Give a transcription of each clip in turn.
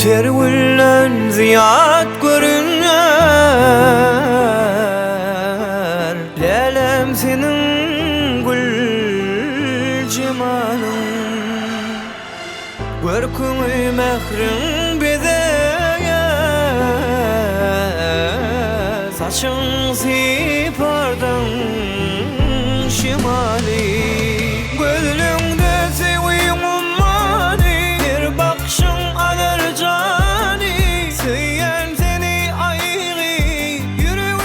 Tergüllen ziyat görünýär. Lelem senin gül cemalın, görküňi mehrin bezeýär. Saçyň sipardan şimali, gözlüňde sewiň ummany, bir bakşyň alar jany. Süýen seni aýry yüregimden,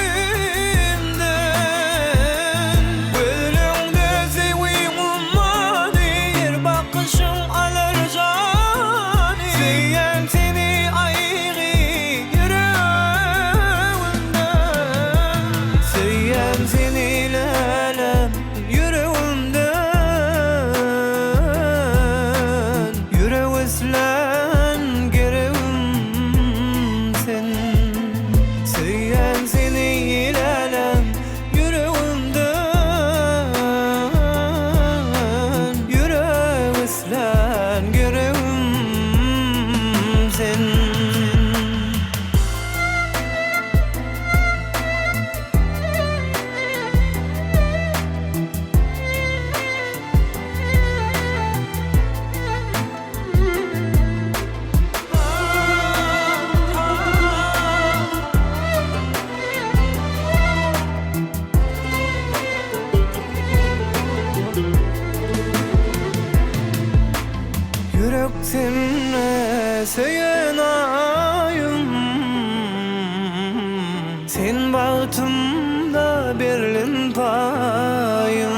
gözlüňde sewiň ummany, bir bakşyň alar jany. Süýen seni aýry yüregimden, süýen seni lelem yüregimden. Yürek üslen gerewim sen, süýen seni lelem yüregimden. Yürek üslen gerewim sen. Yürek senne söylen ayım, sen bagtymda berlin payım.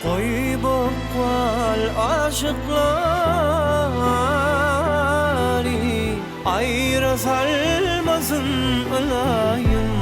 Koy bokwal aşıklary, aýra salmasyn alayım.